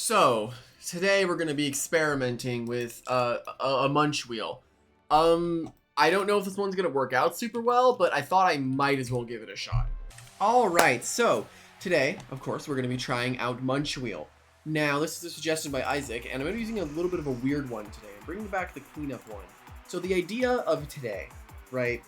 So, today we're going to be experimenting with a munchweel. I don't know if this one's going to work out super well, but I thought I might as well give it a shot. Alright, so today, of course, we're going to be trying out munchweel. Now, this is a suggestion by Isaac, and I'm going to be using a little bit of a weird one today. I'm bringing back the cleanup one. So the idea of today, right,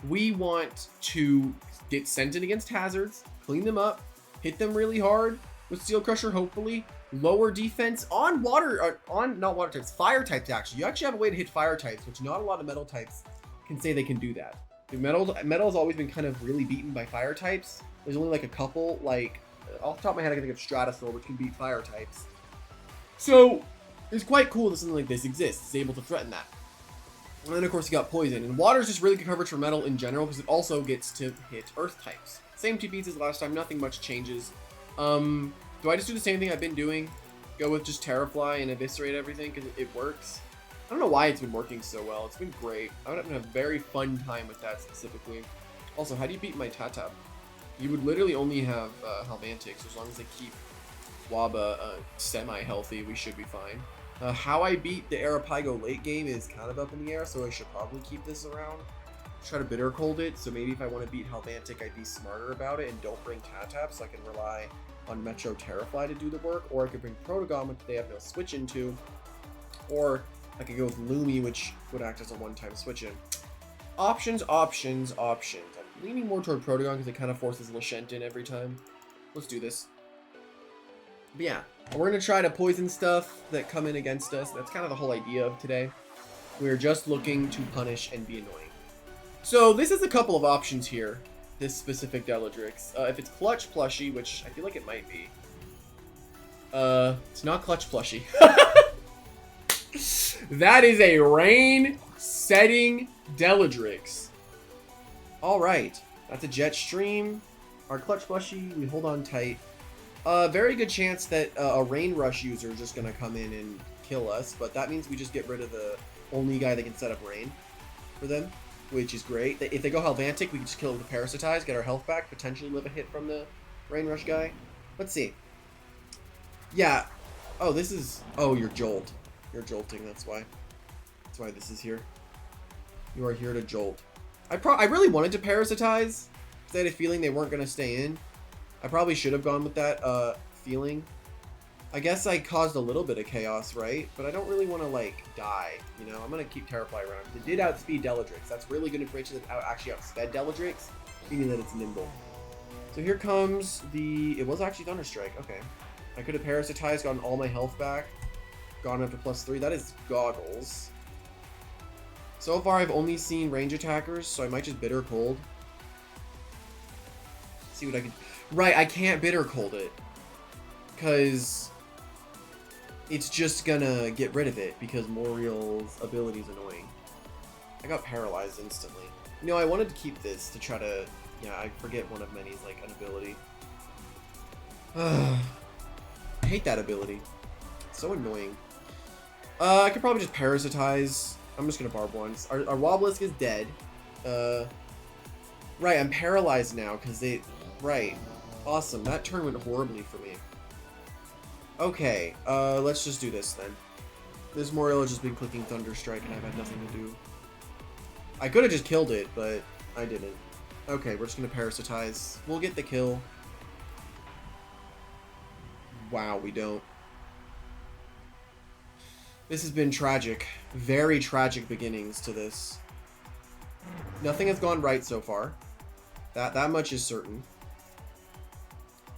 we want to get sent in against hazards, clean them up, hit them really hard with Steel Crusher, hopefully, lower defense on fire types actually. You actually have a way to hit fire types, which not a lot of metal types can say they can do that. Metal has always been kind of really beaten by fire types. There's only like a couple, like, off the top of my head I can think of Speedersonicv, which can beat fire types. So, it's quite cool that something like this exists. It's able to threaten that. And then of course you got poison. And water is just really good coverage for metal in general because it also gets to hit earth types. Same two beats as last time, nothing much changes. Do I just do the same thing I've been doing? Go with just Terrafly and eviscerate everything because it works? I don't know why it's been working so well. It's been great. I'm having a very fun time with that specifically. Also, how do you beat my Tatab? You would literally only have Halvantic, so as long as they keep Waba semi-healthy, we should be fine. How I beat the Arapago late game is kind of up in the air, so I should probably keep this around. Try to bitter cold it, so maybe if I want to beat Halvantic, I'd be smarter about it and don't bring Tatab, so I can rely on Metro Terrafly to do the work, or I could bring Protogon, which they have no switch into, or I could go with Lumi, which would act as a one-time switch in. Options. I'm leaning more toward Protogon because it kind of forces Lashent in every time. Let's do this. But yeah, we're going to try to poison stuff that come in against us. That's kind of the whole idea of today. We're just looking to punish and be annoying. So this is a couple of options here. This specific Deladrix. If it's Clutch Plushie, which I feel like it might be. It's not Clutch Plushie. That is a rain setting Deladrix. Alright. That's a Jet Stream. Our Clutch Plushie, we hold on tight. Very good chance that a Rain Rush user is just going to come in and kill us, but that means we just get rid of the only guy that can set up Rain for them, which is great. If they go Halvantic, we can just kill it with a Parasitize, get our health back, potentially live a hit from the Rain Rush guy. Let's see. Yeah. Oh, this is... Oh, you're Jolt. You're jolting, that's why. That's why this is here. You are here to jolt. I really wanted to Parasitize, because I had a feeling they weren't going to stay in. I probably should have gone with that feeling. I guess I caused a little bit of chaos, right? But I don't really want to, like, die, you know? I'm going to keep Terrafly around. It did outspeed Deladrix. That's really good information that it actually outsped Deladrix, meaning that it's nimble. So here comes the... It was actually Thunderstrike. Okay. I could have Parasitized, gotten all my health back, gone up to +3. That is Goggles. So far, I've only seen range attackers, so I might just Bitter Cold. See what I can... Right, I can't Bitter Cold it. Because... it's just gonna get rid of it because Moriel's ability is annoying. I got paralyzed instantly. You know, I wanted to keep this to try to... Yeah, I forget one of many's, like, an ability. I hate that ability. It's so annoying. I could probably just Parasitize. I'm just gonna Barb once. Our Wobblisk is dead. Right, I'm paralyzed now because they... Right. Awesome. That turn went horribly for me. Okay, let's just do this then. This Moriel has just been clicking Thunderstrike and I've had nothing to do. I could have just killed it, but I didn't. Okay, we're just gonna Parasitize. We'll get the kill. Wow, we don't. This has been tragic. Very tragic beginnings to this. Nothing has gone right so far. That much is certain.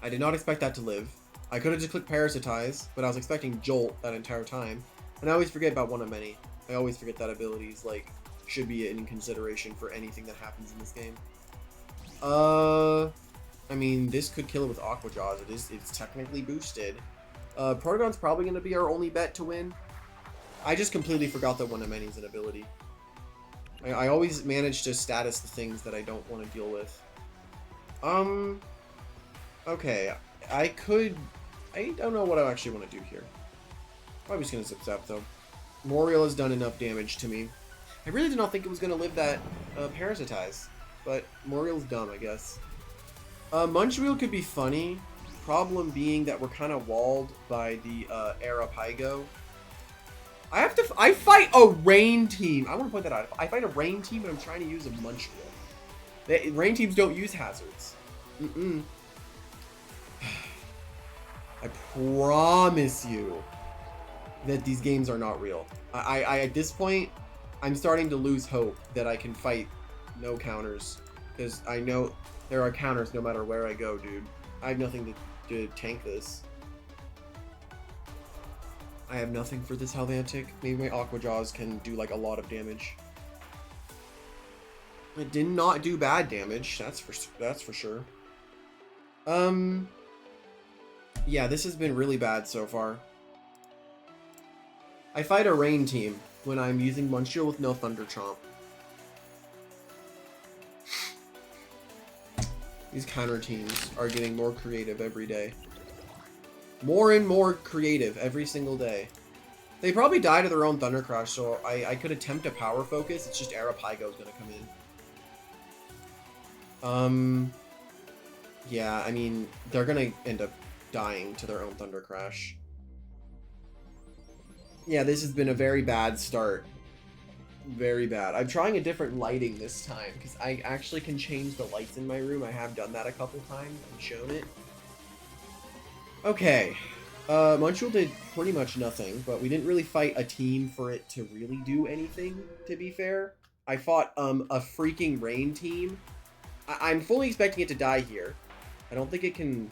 I did not expect that to live. I could have just clicked Parasitize, but I was expecting Jolt that entire time. And I always forget about one of many. I always forget that abilities, like, should be in consideration for anything that happens in this game. I mean, this could kill it with Aqua Jaws. It's technically boosted. Protogon's probably going to be our only bet to win. I just completely forgot that one of many is an ability. I always manage to status the things that I don't want to deal with. Okay, I don't know what I actually want to do here. I'm just going to Zip-Zap, though. Moriel has done enough damage to me. I really did not think it was going to live that Parasitize, but Moriel's dumb, I guess. Munchweel could be funny, Problem being that we're kind of walled by the Arapago. I fight a rain team. I want to point that out. I fight a rain team, but I'm trying to use a munchweel. Rain teams don't use hazards. I promise you that these games are not real. I at this point, I'm starting to lose hope that I can fight no counters, because I know there are counters no matter where I go, dude. I have nothing to tank this. I have nothing for this Helvantic. Maybe my Aqua Jaws can do like a lot of damage. It did not do bad damage. That's for sure. Yeah, this has been really bad so far. I fight a rain team when I'm using munchweel with no Thunder Chomp. These counter teams are getting more creative every day. More and more creative every single day. They probably die to their own Thunder Crash, so I could attempt a power focus. It's just Arapago's gonna come in. Yeah, I mean, they're gonna end up dying to their own Thunder Crash. Yeah, this has been a very bad start. Very bad. I'm trying a different lighting this time, because I actually can change the lights in my room. I have done that a couple times and shown it. Okay. Munchweel did pretty much nothing, but we didn't really fight a team for it to really do anything, to be fair. I fought a freaking rain team. I'm fully expecting it to die here. I don't think it can...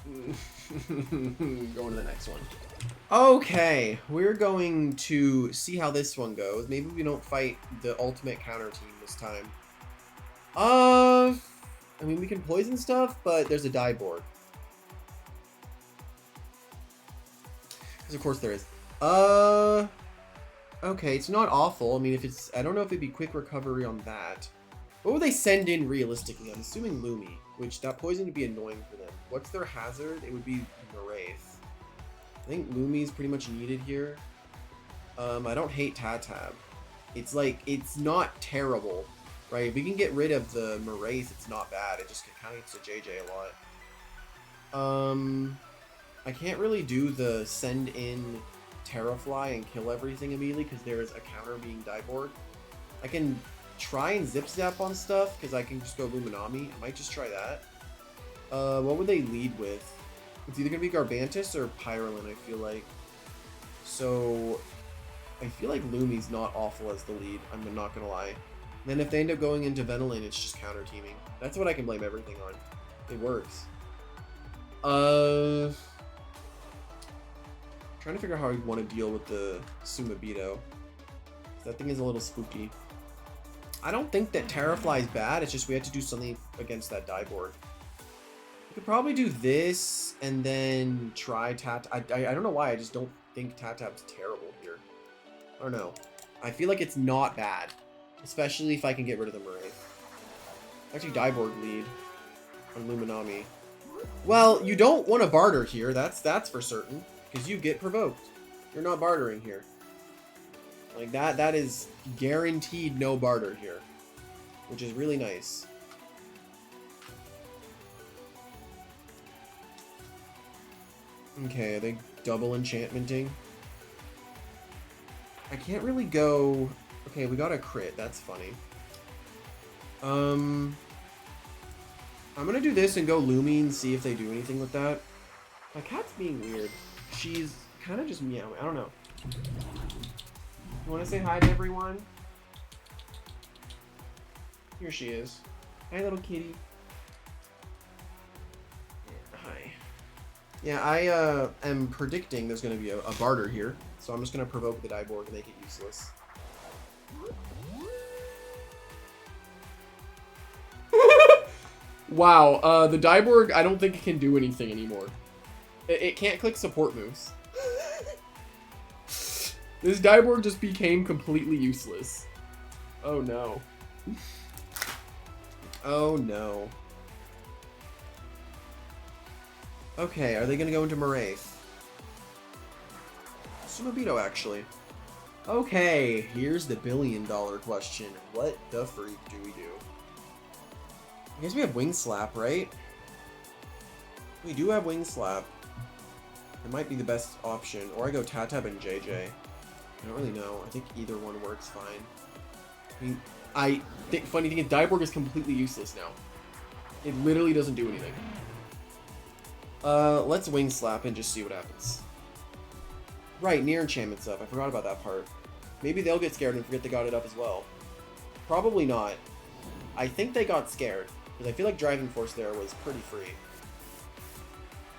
Going to the next one. Okay, we're going to see how this one goes. Maybe we don't fight the ultimate counter team this time. I mean, we can poison stuff, but there's a die board. Because of course there is. Okay, it's not awful. I mean, if it's... I don't know if it'd be quick recovery on that. What would they send in realistically? I'm assuming Lumi, which that poison would be annoying for them. What's their hazard? It would be Wraith. I think Lumi's pretty much needed here. I don't hate Tatab. It's like, it's not terrible, right? If we can get rid of the Wraith, it's not bad. It just kind of gets to JJ a lot. I can't really do the send in Terrafly and kill everything immediately because there is a counter being Dieboard. I can try and Zip Zap on stuff because I can just go Luminami. I might just try that. What would they lead with? It's either going to be Garbantis or Pyrolin, I feel like. So, I feel like Lumi's not awful as the lead, I'm not going to lie. Then if they end up going into Venilin, it's just counter teaming. That's what I can blame everything on. It works. Trying to figure out how I want to deal with the Sumabito. That thing is a little spooky. I don't think that Terrafly is bad, it's just we have to do something against that die board. We could probably do this and then try Tat. I don't know why, I just don't think Tatab's terrible here. I don't know. I feel like it's not bad. Especially if I can get rid of the Murray. Actually, die board lead on Luminami. Well, you don't want to barter here, that's for certain. Because you get provoked. You're not bartering here. Like that is guaranteed no barter here. Which is really nice. Okay, are they double enchantmenting? I can't really go... Okay, we got a crit, that's funny. I'm gonna do this and go Lumi and see if they do anything with that. My cat's being weird. She's kind of just meowing. I don't know. You want to say hi to everyone? Here she is. Hi, little kitty. Hi. Yeah, I am predicting there's going to be a barter here. So I'm just going to provoke the die board to make it useless. Wow, the Diborg, I don't think it can do anything anymore. It can't click support moves. This Diborg just became completely useless. Oh no. Oh no. Okay, are they gonna go into Maraith? Sumabito, actually. Okay, here's the billion-dollar question. What the freak do we do? I guess we have Wing Slap, right? We do have Wing Slap. It might be the best option. Or I go Tatab and JJ. I don't really know. I think either one works fine. I mean, funny thing is, Diborg is completely useless now. It literally doesn't do anything. Let's Wing Slap and just see what happens. Right, near enchantment's up. I forgot about that part. Maybe they'll get scared and forget they got it up as well. Probably not. I think they got scared. Because I feel like Driving Force there was pretty free.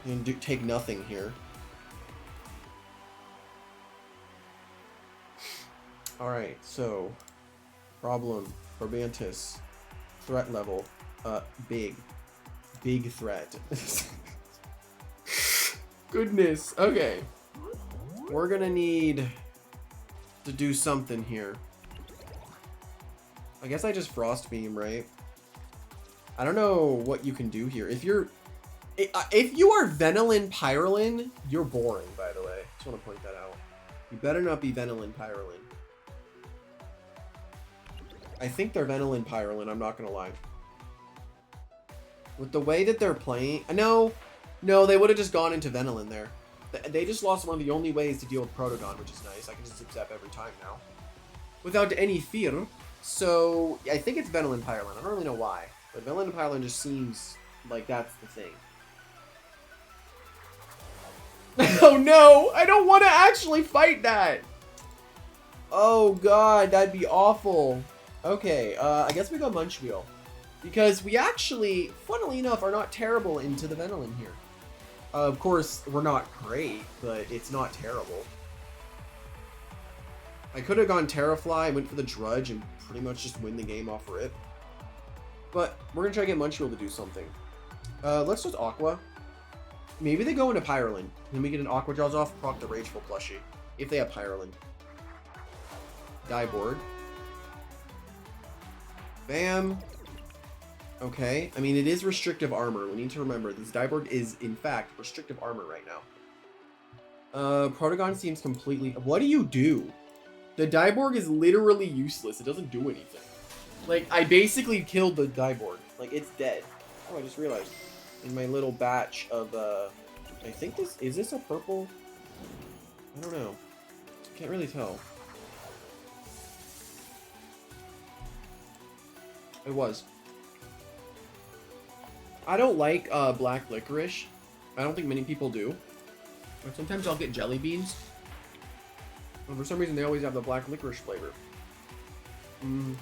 You can take nothing here. Alright, so... Problem. Probantis. Threat level. Big. Big threat. Goodness. Okay. We're gonna need to do something here. I guess I just Frost Beam, right? I don't know what you can do here. If you are Venilin Pyrolin, you're boring, by the way. Just want to point that out. You better not be Venilin Pyrolin. I think they're Venilin Pyrolin, I'm not gonna lie. With the way that they're playing... No, they would have just gone into Venilin there. They just lost one of the only ways to deal with Protogon, which is nice. I can just zip-zap every time now. Without any fear. So, I think it's Venilin Pyrolin. I don't really know why. But Venilin Pyrolin just seems like that's the thing. Oh no! I don't want to actually fight that! Oh god, that'd be awful. Okay, I guess we go Munchweel. Because we actually, funnily enough, are not terrible into the Venilin here. Of course, we're not great, but it's not terrible. I could have gone Terrafly, went for the Drudge, and pretty much just win the game off rip. But we're going to try to get Munchweel to do something. Let's just Aqua. Maybe they go into Pyrolin. Then we get an Aqua Jaws off, proc the Rageful plushie. If they have Pyrolin. Diborg. Bam. Okay. I mean, it is restrictive armor. We need to remember this Diborg is, in fact, restrictive armor right now. Protogon seems completely... What do you do? The Diborg is literally useless. It doesn't do anything. Like, I basically killed the Diborg. Like, it's dead. Oh, I just realized. In my little batch of, I think this... Is this a purple? I don't know. Can't really tell. It was. I don't like black licorice. I don't think many people do. But sometimes I'll get jelly beans. And for some reason, they always have the black licorice flavor. I'm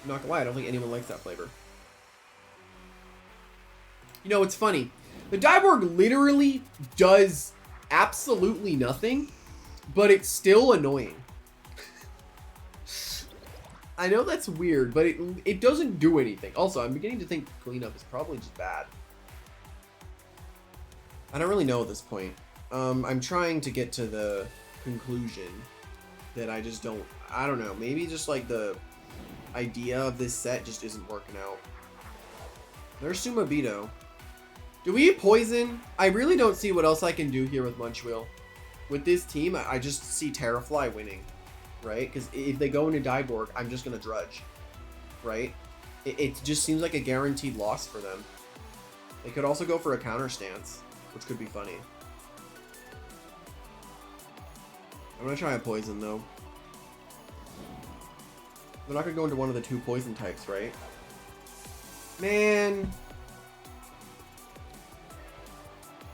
not gonna lie, I don't think anyone likes that flavor. You know, it's funny. The Diborg literally does absolutely nothing, but it's still annoying. I know that's weird, but it doesn't do anything. Also, I'm beginning to think cleanup is probably just bad. I don't really know at this point. I'm trying to get to the conclusion that I just don't... I don't know. Maybe just like the idea of this set just isn't working out. There's Sumabito. Do we poison? I really don't see what else I can do here with Munchweel. With this team, I just see Terrafly winning. Right? Because if they go into Diborg, I'm just going to Drudge. Right? It just seems like a guaranteed loss for them. They could also go for a counter stance, which could be funny. I'm going to try a poison, though. They're not going to go into one of the two poison types, right? Man.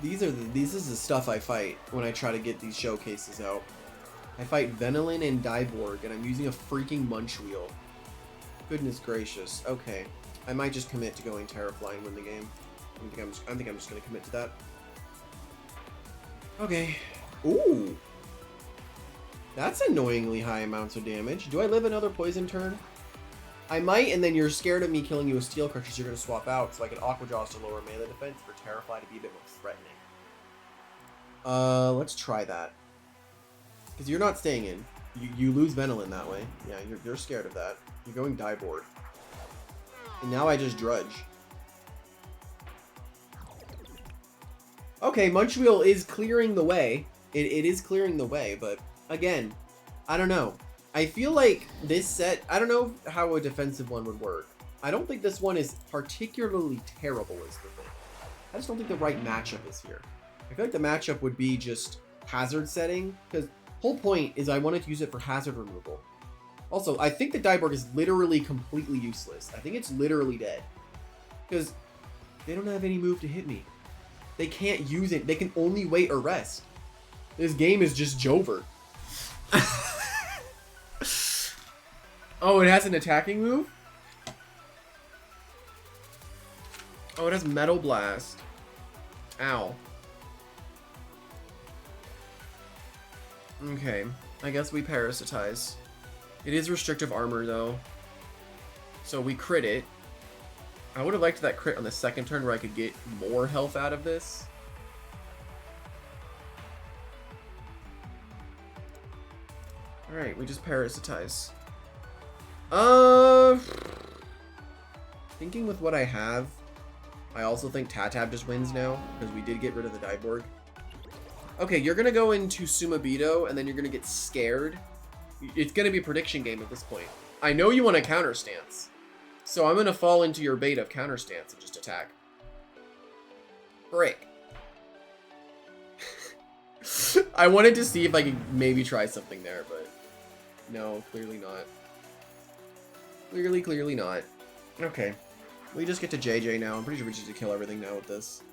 This is the stuff I fight when I try to get these showcases out. I fight Venilin and Diborg, and I'm using a freaking Munchweel. Goodness gracious. Okay. I might just commit to going Terrafly and win the game. I think I'm just going to commit to that. Okay. Ooh. That's annoyingly high amounts of damage. Do I live another poison turn? I might, and then you're scared of me killing you with Steel Crushers, you're going to swap out, so I can Aqua Jaws to lower melee defense for Terrafly to be a bit more threatening. Let's try that. Because you're not staying in. You lose Venilin that way. Yeah, you're scared of that. You're going Diborg. And now I just Drudge. Okay, Munchweel is clearing the way. It is clearing the way, but again, I don't know. I feel like this set, I don't know how a defensive one would work. I don't think this one is particularly terrible is the thing. I just don't think the right matchup is here. I feel like the matchup would be just hazard setting, because whole point is I wanted to use it for hazard removal. Also, I think the Dieborg is literally completely useless. I think it's literally dead. Because they don't have any move to hit me. They can't use it. They can only wait or rest. This game is just Jover. Oh, it has an attacking move? Oh, it has Metal Blast. Ow. Okay, I guess we parasitize. It is restrictive armor though, so we crit it. I would have liked that crit on the second turn where I could get more health out of this. Alright, we just parasitize. Thinking with what I have, I also think Tatab just wins now, because we did get rid of the Dieborg. Okay, you're gonna go into Sumabito, and then you're gonna get scared. It's gonna be a prediction game at this point. I know you want a counter stance, so I'm gonna fall into your bait of counter stance and just attack. Break. I wanted to see if I could maybe try something there, but no, clearly not. Clearly not. Okay. We just get to JJ now. I'm pretty sure we just get to kill everything now with this.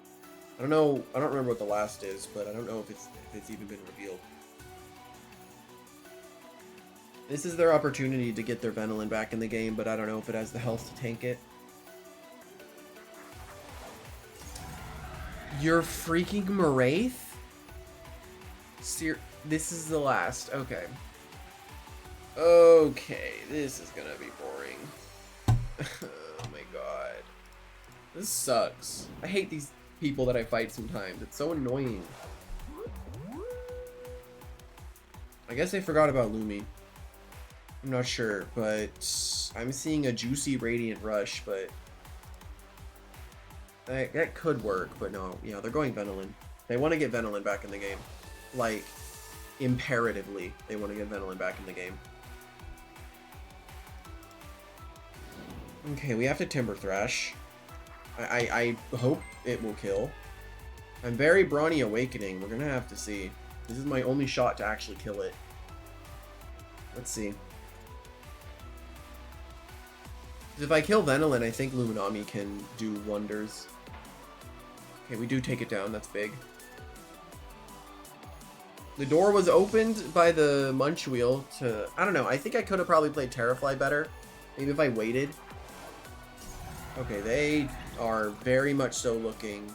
I don't know. I don't remember what the last is, but I don't know if it's even been revealed. This is their opportunity to get their Venilin back in the game, but I don't know if it has the health to tank it. You're freaking Maraith? This is the last. Okay. Okay, this is gonna be boring. Oh my god. This sucks. I hate these people that I fight sometimes. It's so annoying. I guess I forgot about Lumi. I'm not sure, but I'm seeing a juicy Radiant Rush, but that could work, but no. Yeah, they're going Venilin. They want to get Venilin back in the game. Like, imperatively, they want to get Venilin back in the game. Okay, we have to Timber Thrash. I hope it will kill. I'm very Brawny Awakening. We're gonna have to see. This is my only shot to actually kill it. Let's see. If I kill Venilin, I think Luminami can do wonders. Okay, we do take it down. That's big. The door was opened by the munchweel to... I don't know. I think I could have probably played Terrafly better. Maybe if I waited. Okay, they are very much so looking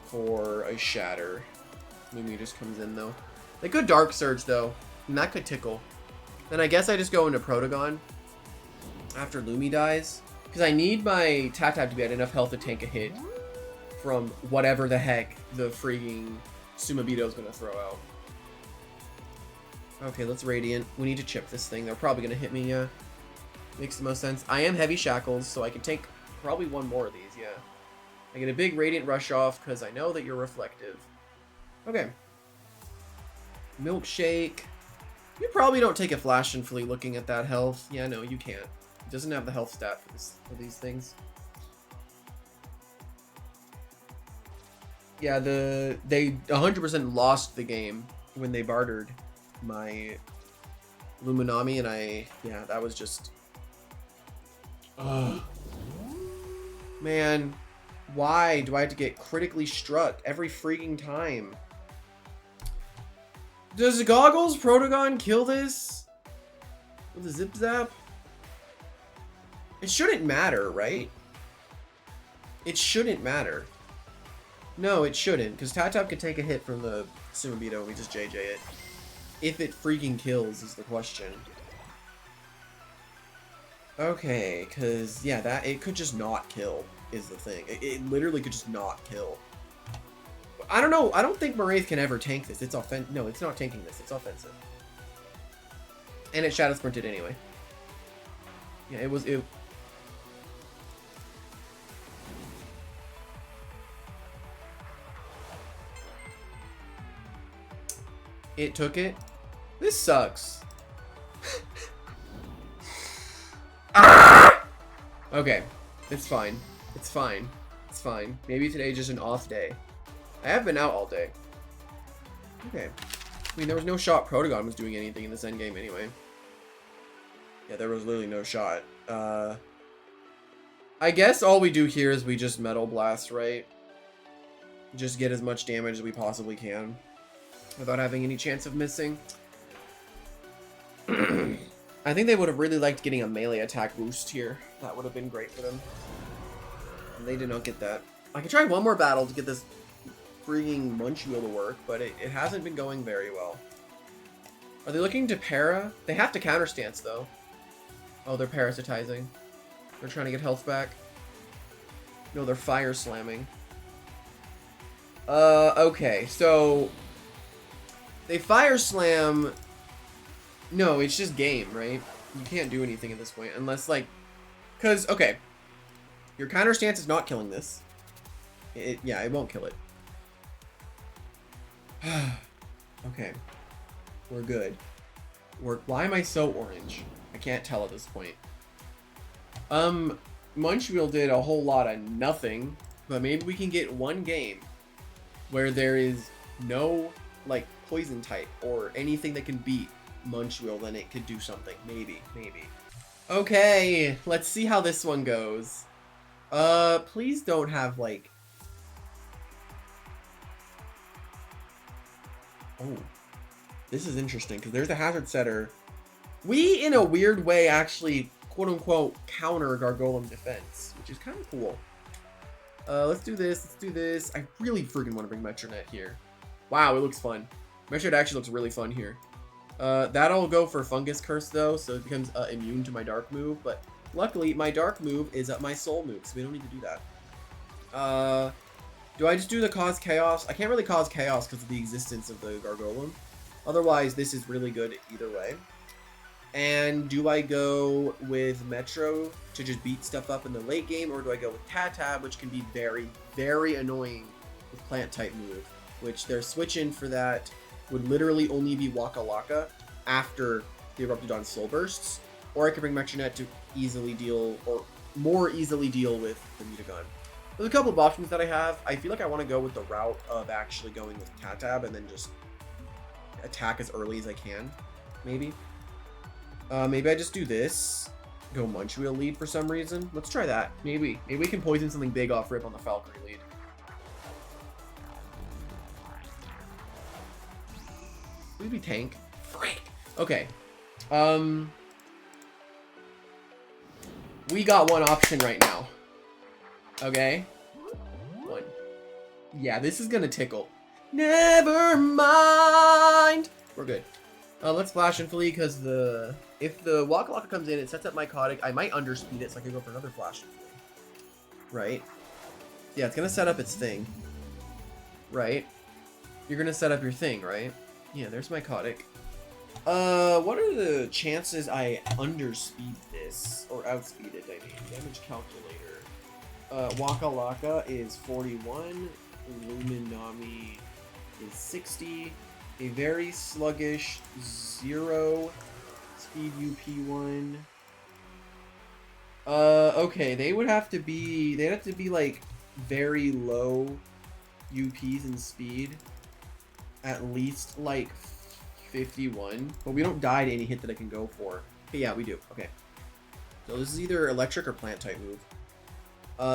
for a shatter. Lumi just comes in, though. They could Dark Surge, though. And that could tickle. Then I guess I just go into Protogon after Lumi dies. Because I need my Tatab to be at enough health to tank a hit from whatever the heck the freaking Sumabito is going to throw out. Okay, let's Radiant. We need to chip this thing. They're probably going to hit me, yeah. Makes the most sense. I am Heavy Shackles, so I can take probably one more of these, yeah. I get a big Radiant Rush off because I know that you're reflective. Okay. Milkshake. You probably don't take a Flash and Flee looking at that health. Yeah, no, you can't. It doesn't have the health stat for these things. Yeah, they 100% lost the game when they bartered my Luminami, and yeah, that was just... Ugh. Man, why do I have to get critically struck every freaking time? Does Goggles Protogon kill this with a Zip Zap? It shouldn't matter, right? It shouldn't matter. No, it shouldn't, because Tatab could take a hit from the Sumabito and we just JJ it. If it freaking kills is the question. Okay, because, yeah, it could just not kill, is the thing. It literally could just not kill. I don't know. I don't think Maraith can ever tank this. It's No, it's not tanking this. It's offensive. And it Shadow Sprinted anyway. Yeah, it was... It took it. This sucks. Ah! Okay, it's fine. It's fine. It's fine. Maybe today's just an off day. I have been out all day. Okay. I mean, there was no shot Protagon was doing anything in this endgame anyway. Yeah, there was literally no shot. I guess all we do here is we just Metal Blast, right? Just get as much damage as we possibly can without having any chance of missing. I think they would have really liked getting a melee attack boost here. That would have been great for them. And they did not get that. I can try one more battle to get this freaking munchweel to work, but it hasn't been going very well. Are they looking to para? They have to counter stance though. Oh, they're parasitizing. They're trying to get health back. No, they're fire slamming. Okay, so they fire slam. No, it's just game, right? You can't do anything at this point unless like, cause okay, your counter stance is not killing this. Yeah, it won't kill it. Okay, we're good. Why am I so orange? I can't tell at this point. Munchweel did a whole lot of nothing, but maybe we can get one game where there is no like poison type or anything that can beat Munchweel, then it could do something. Maybe. Okay, let's see how this one goes. Please don't have like. Oh, this is interesting because there's a hazard setter. We, in a weird way, actually quote-unquote counter Gargolem defense, which is kind of cool. Let's do this. I really freaking want to bring Metronet here. Wow, it looks fun. Metronet actually looks really fun here. That'll go for Fungus Curse though, so it becomes immune to my Dark move, but luckily my Dark move is my Soul move, so we don't need to do that. Do I just do the Cause Chaos? I can't really cause Chaos because of the existence of the Gargolem. Otherwise, this is really good either way. And do I go with Metro to just beat stuff up in the late game, or do I go with Tatab, which can be very, very annoying with Plant type move, which their switch in for that would literally only be Waka Waka after the Eruptodon Soul Bursts, or I could bring Metronet to easily deal, or more easily deal with the Mutagon. There's a couple of options that I have. I feel like I want to go with the route of actually going with Tatab and then just attack as early as I can, maybe. Maybe I just do this. Go Munchweel lead for some reason. Let's try that. Maybe we can poison something big off rip on the Valkyrie lead. Maybe tank. Freak. Okay. We got one option right now. Okay. One. Yeah, this is gonna tickle. Never mind. We're good. Let's Flash and Flee because if the Waka Waka comes in, it sets up my Mycotic. I might underspeed it so I can go for another Flash and Flee. Right? Yeah, it's gonna set up its thing. Right? You're gonna set up your thing, right? Yeah, there's my Mycotic. What are the chances I underspeed this? Or outspeed it, I mean. Damage calculator. Waka Waka is 41. Luminami is 60. A very sluggish 0 speed UP1. Okay, they'd have to be like very low UPs in speed. At least like 51. But we don't die to any hit that I can go for. Okay, yeah, we do. Okay. So this is either electric or plant type move.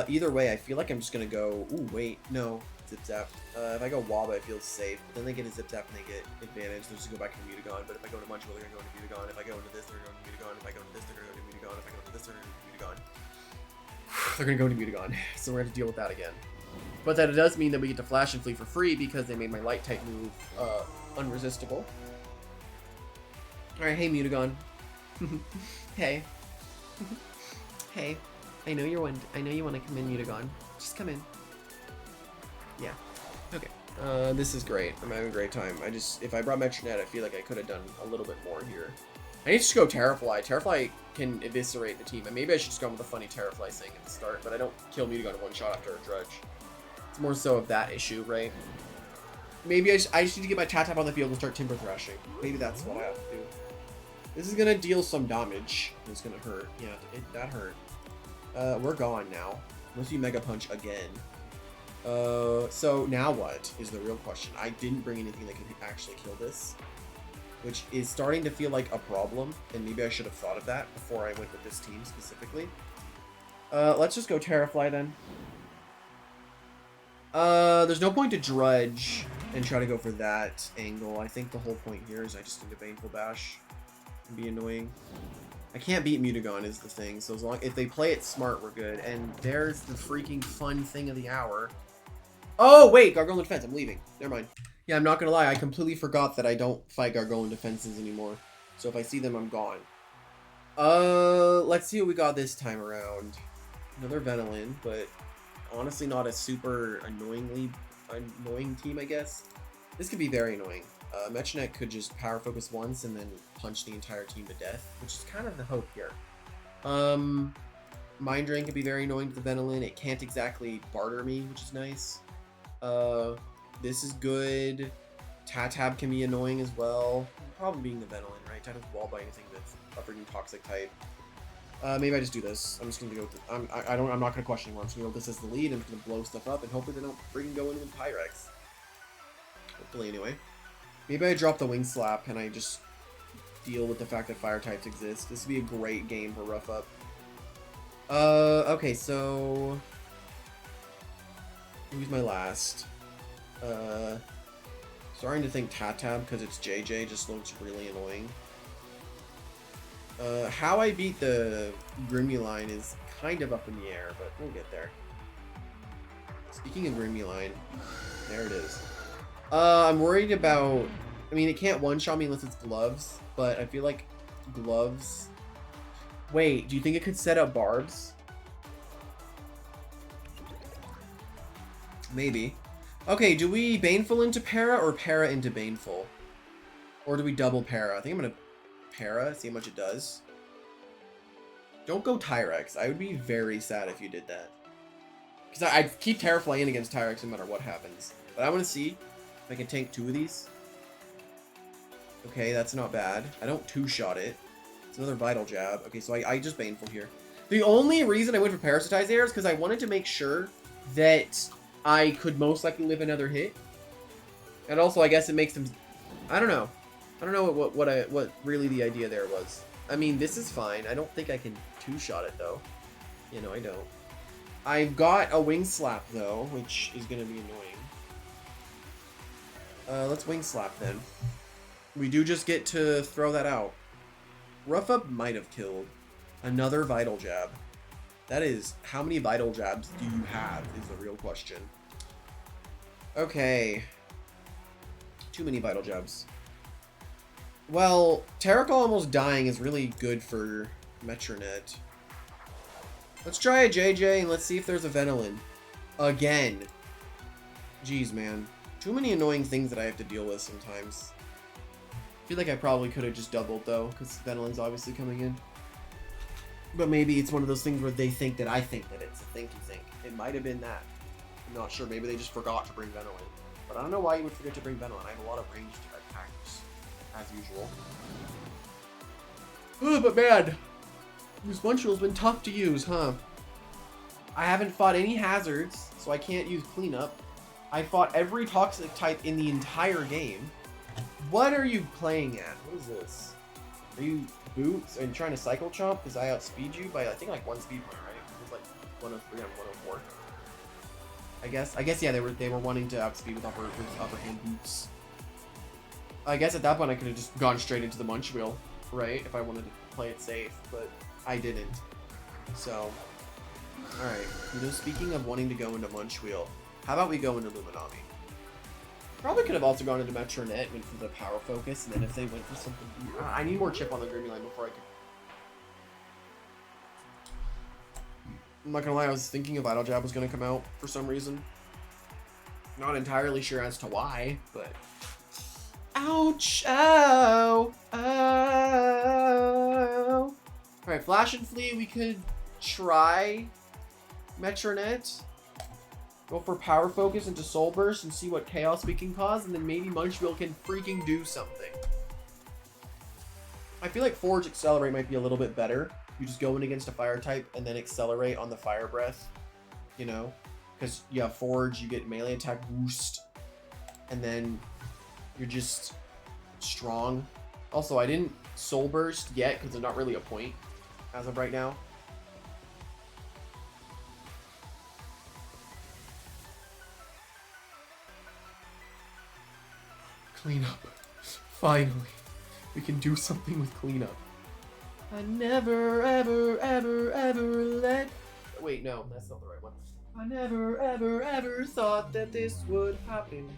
Either way, I feel like I'm just gonna go. Ooh, wait, no. Zip Zap. If I go Waba, it feels safe. But then they get a Zip Zap and they get advantage. They'll just go back to Mutagon. But if I go to Munchweel, they're gonna go to Mutagon. If I go into this, they're gonna go to Mutagon. If I go into this, they're gonna go to Mutagon. If I go into this, they're gonna go to Mutagon. They're gonna go to Mutagon. So we're gonna have to deal with that again. But that it does mean that we get to Flash and Flee for free because they made my light type move unresistible. Alright, hey Mutagon. Hey. Hey. I know you want to come in, Mutagon. Just come in. Yeah. Okay. This is great. I'm having a great time. If I brought Metronet, I feel like I could have done a little bit more here. I need to just go Terrafly. Terrafly can eviscerate the team, and maybe I should just go with a funny Terrafly saying at the start, but I don't kill Mutagon in one shot after a Drudge. It's more so of that issue, right? Maybe I just need to get my Tatap on the field and start Timber Thrashing. Maybe that's what I have to do. This is gonna deal some damage. It's gonna hurt. Yeah, that hurt. We're gone now. Unless you Mega Punch again. So now what is the real question? I didn't bring anything that could actually kill this, which is starting to feel like a problem, and maybe I should have thought of that before I went with this team specifically. Let's just go Terrafly then. There's no point to Drudge and try to go for that angle. I think the whole point here is I just need to Baneful Bash and be annoying. I can't beat Mutagon is the thing, so as long if they play it smart, we're good. And there's the freaking fun thing of the hour. Oh wait, Gargoyle Defense. I'm leaving. Never mind. Yeah, I'm not gonna lie. I completely forgot that I don't fight Gargoyle Defenses anymore. So if I see them, I'm gone. Let's see what we got this time around. Another Venilin, but honestly not a super annoying team, I guess. This could be very annoying. Metronette could just power focus once and then punch the entire team to death, which is kind of the hope here. Mind Drain could be very annoying to the Venilin. It can't exactly barter me, which is nice. This is good. Tatab can be annoying as well. Problem being the Venilin, right? Tatab's wall by anything that's a freaking toxic type. Maybe I just do this. I'm just gonna go with this. I'm not gonna question anymore. I'm just gonna go with this as the lead. I'm just gonna blow stuff up and hopefully they don't freaking go in with Pyrex. Hopefully, anyway. Maybe I drop the Wing Slap and I just deal with the fact that fire types exist. This would be a great game for Rough Up. Okay, so who's my last? Starting to think Tatab because it's JJ just looks really annoying. How I beat the Grimuline is kind of up in the air, but we'll get there. Speaking of Grimuline, there it is. I'm worried about... I mean, it can't one-shot me unless it's Gloves, but I feel like Gloves... Wait, do you think it could set up Barbs? Maybe. Okay, do we Baneful into Para or Para into Baneful? Or do we double Para? I think I'm gonna... Para, see how much it does. Don't go Tyrex. I would be very sad if you did that. Because I'd keep Terrafly in against Tyrex no matter what happens. But I want to see if I can tank 2 of these. Okay, that's not bad. I don't 2-shot it. It's another Vital Jab. Okay, so I just Baneful here. The only reason I went for Parasitize Air is because I wanted to make sure that I could most likely live another hit. And also, I guess it makes them... I don't know. I don't know what really the idea there was. I mean, this is fine. I don't think I can 2-shot it, though. You know, I don't. I've got a Wing Slap, though, which is going to be annoying. Let's Wing Slap, then. We do just get to throw that out. Rough Up might have killed. Another Vital Jab. That is, how many Vital Jabs do you have, is the real question. Okay. Too many Vital Jabs. Well, Terracle almost dying is really good for Metronette. Let's try a JJ and let's see if there's a Venilin. Again. Jeez, man. Too many annoying things that I have to deal with sometimes. I feel like I probably could have just doubled, though, because Venilin's obviously coming in. But maybe it's one of those things where they think that I think that it's a thinky think. It might have been that. I'm not sure. Maybe they just forgot to bring Venilin. But I don't know why you would forget to bring Venilin. I have a lot of ranged attacks, as usual. Oh, but man, this munchweel's been tough to use, huh? I haven't fought any hazards, so I can't use cleanup. I fought every toxic type in the entire game. What are you playing at? What is this? Are you boots and trying to cycle chomp because I outspeed you by I think like 1 speed point, right? It was like 103 on 104. I guess yeah, they were wanting to outspeed with upper hand boots. I guess at that point I could have just gone straight into the munchweel, right? If I wanted to play it safe, but I didn't. So, all right. You know, speaking of wanting to go into munchweel, how about we go into Luminami? Probably could have also gone into Metronette, went for the power focus, and then if they went for something... I need more chip on the Grimuline before I can... I'm not gonna lie, I was thinking a Vital Jab was gonna come out for some reason. Not entirely sure as to why, but... Ouch! Ow! Ow! Alright, Flash and Flee, we could try Metronette. Go for Power Focus into Soul Burst and see what chaos we can cause, and then maybe Munchweel can freaking do something. I feel like Forge Accelerate might be a little bit better You just go in against a fire type and then accelerate on the fire breath, you know? Because you have Forge, you get melee attack boost, and then you're just strong. Also, I didn't Soul Burst yet because there's not really a point as of right now. Cleanup. Finally. We can do something with cleanup. I never, ever, ever, ever let... Wait, no, that's not the right one. I never, ever, ever thought that this would happen.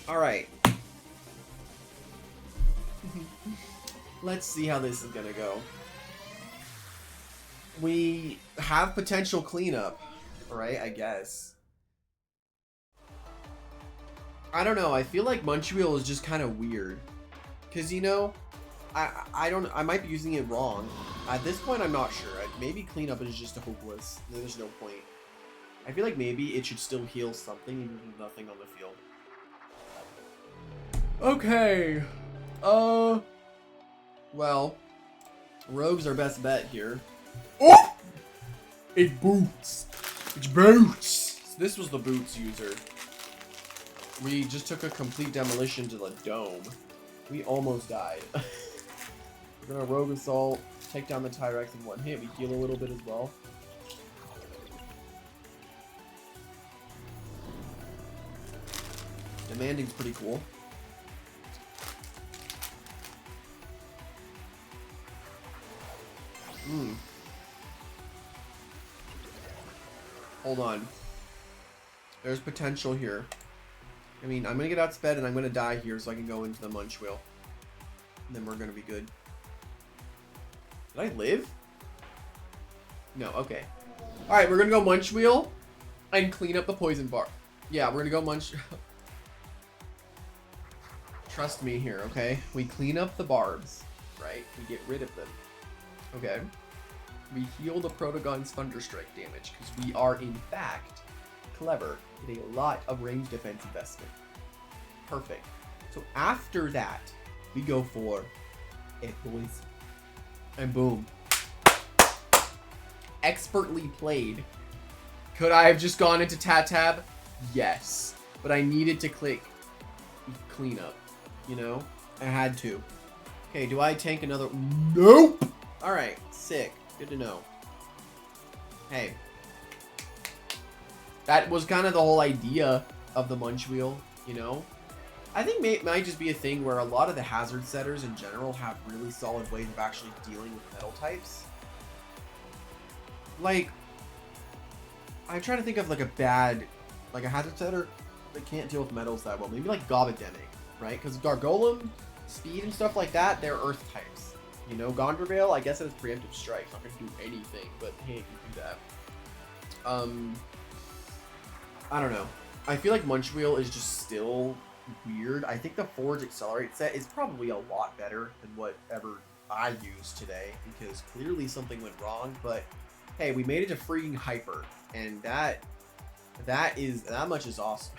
Alright. Let's see how this is gonna go. We have potential cleanup, right? I guess. I don't know. I feel like munchweel is just kind of weird. Because, you know, I might be using it wrong. At this point, I'm not sure. Maybe cleanup is just hopeless. There's no point. I feel like maybe it should still heal something even with nothing on the field. Okay. Well, Rogue's our best bet here. Oh! It boots. It boots. So this was the boots user. We just took a complete demolition to the dome. We almost died. We're gonna Rogue Assault, take down the Tyrex in one hit. We heal a little bit as well. Demanding's pretty cool. Hold on. There's potential here. I mean, I'm gonna get outsped and I'm gonna die here so I can go into the munchweel. And then we're gonna be good. Did I live? No, okay. Alright, we're gonna go munchweel and clean up the poison bar. Yeah, we're gonna go munch. Trust me here, okay? We clean up the barbs, right? We get rid of them. Okay. We heal the Protogon's Thunderstrike damage because we are, in fact, clever. Get a lot of range defense investment. Perfect. So after that, we go for it, boys. And boom. Expertly played. Could I have just gone into Tab? Yes. But I needed to click cleanup. You know? I had to. Okay, do I tank another? Nope! Alright, sick. Good to know. Hey. That was kind of the whole idea of the munchweel, you know? I think it might just be a thing where a lot of the hazard setters in general have really solid ways of actually dealing with metal types. Like, I'm trying to think of like a hazard setter that can't deal with metals that well. Maybe like Gobademic, right? Because Gargolem, Speed, and stuff like that, they're earth types. You know, Gondorvale, I guess it has preemptive strike. It's not going to do anything, but hey, it can do that. I don't know. I feel like munchweel is just still weird. I think the Forge Accelerate set is probably a lot better than whatever I used today, because clearly something went wrong, but hey, we made it to freaking hyper, and that much is awesome.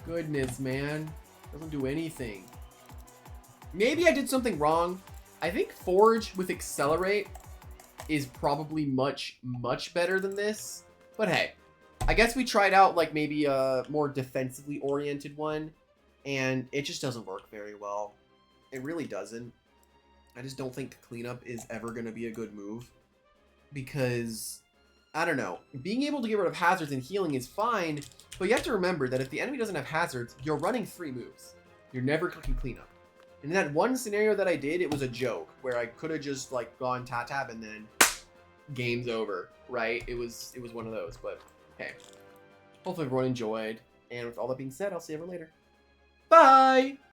Goodness, man. Doesn't do anything. Maybe I did something wrong. I think Forge with Accelerate is probably much better than this. But hey, I guess we tried out like maybe a more defensively oriented one, and it just doesn't work very well. It really doesn't. I just don't think cleanup is ever going to be a good move, because I don't know. Being able to get rid of hazards and healing is fine, but you have to remember that if the enemy doesn't have hazards, you're running 3 moves. You're never clicking cleanup. And in that one scenario that I did, it was a joke, where I could have just like gone tab and then game's over, right? It was one of those, but hey. Hopefully everyone enjoyed. And with all that being said, I'll see everyone later. Bye!